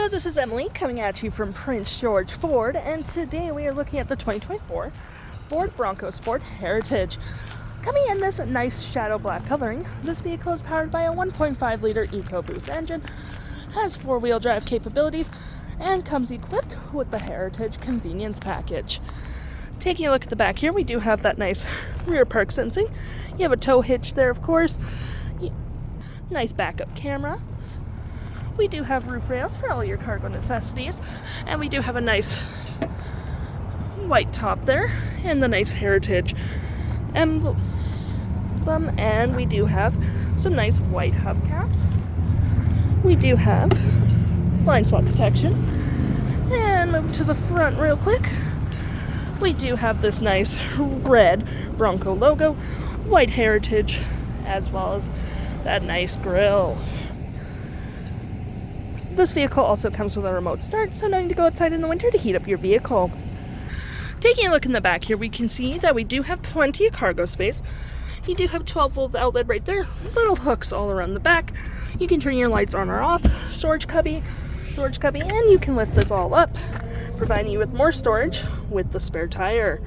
Hello, this is Emily coming at you from Prince George Ford, and today we are looking at the 2024 Ford Bronco Sport Heritage. Coming in this nice shadow black coloring, this vehicle is powered by a 1.5 liter EcoBoost engine, has four-wheel drive capabilities, and comes equipped with the Heritage Convenience Package. Taking a look at the back here, we do have that nice rear park sensing. You have a tow hitch there, of course. Nice backup camera. We do have roof rails for all your cargo necessities, and we do have a nice white top there and the nice Heritage emblem, and we do have some nice white hubcaps. We do have blind spot protection, and moving to the front real quick, we do have this nice red Bronco logo, white Heritage, as well as that nice grille. This vehicle also comes with a remote start, so no need to go outside in the winter to heat up your vehicle. Taking a look in the back here, we can see that we do have plenty of cargo space. You do have 12-volt outlet right there, little hooks all around the back. You can turn your lights on or off, storage cubby, and you can lift this all up, providing you with more storage with the spare tire.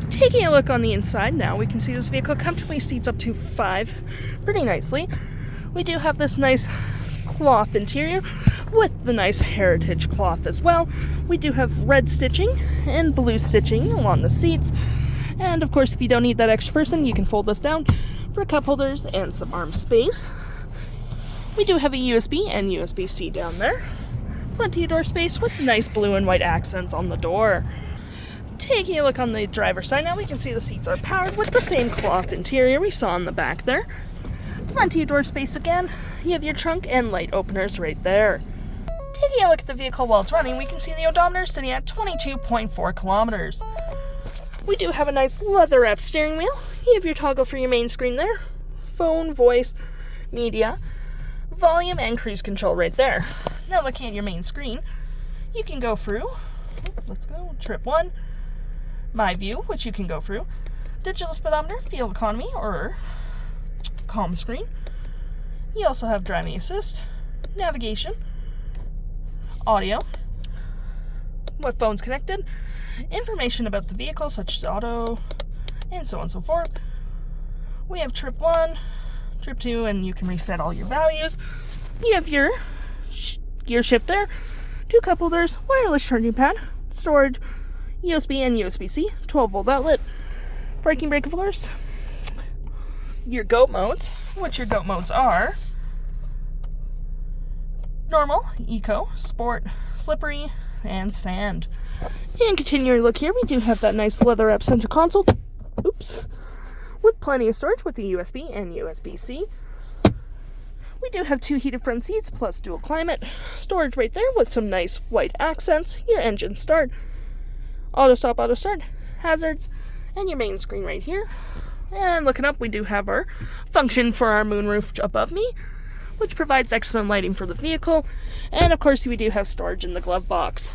Taking a look on the inside now, we can see this vehicle comfortably seats up to 5 pretty nicely. We do have this nice cloth interior with the nice Heritage cloth as well. We do have red stitching and blue stitching along the seats. And of course, if you don't need that extra person, you can fold this down for cup holders and some arm space. We do have a USB and USB-C down there. Plenty of door space with nice blue and white accents on the door. Taking a look on the driver's side now, we can see the seats are powered with the same cloth interior we saw in the back there. Plenty of door space again. You have your trunk and light openers right there. Taking a look at the vehicle while it's running, we can see the odometer sitting at 22.4 kilometers. We do have a nice leather-wrapped steering wheel. You have your toggle for your main screen there. Phone, voice, media, volume, and cruise control right there. Now looking at your main screen, you can go through, trip 1, my view, which you can go through, digital speedometer, fuel economy, or calm screen. You also have driving assist, navigation, audio, what phone's connected, information about the vehicle such as auto, and so on and so forth. We have trip 1, trip 2, and you can reset all your values. You have your gear shift there, 2 cup holders, wireless charging pad, storage, USB and USB-C, 12-volt outlet, braking brake of course, your GOAT modes, which your GOAT modes are normal, eco, sport, slippery, and sand. And continuing to look here, we do have that nice leather wrap center console, with plenty of storage with the USB and USB-C. We do have 2 heated front seats plus dual climate, storage right there with some nice white accents, your engine start, auto stop, auto start, hazards, and your main screen right here. And looking up, we do have our function for our moonroof above me, which provides excellent lighting for the vehicle. And of course, we do have storage in the glove box.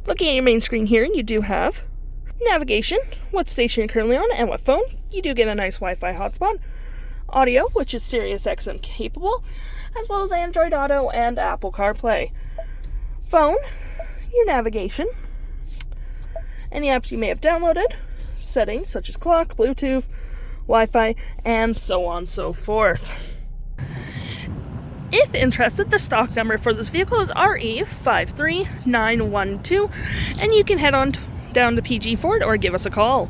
Looking at your main screen here, you do have navigation, what station you're currently on, and what phone. You do get a nice Wi-Fi hotspot. Audio, which is Sirius XM capable, as well as Android Auto and Apple CarPlay. Phone, your navigation, any apps you may have downloaded, settings such as clock, Bluetooth, Wi-Fi, and so on and so forth. If interested, the stock number for this vehicle is RE53912, and you can head on down to PG Ford or give us a call.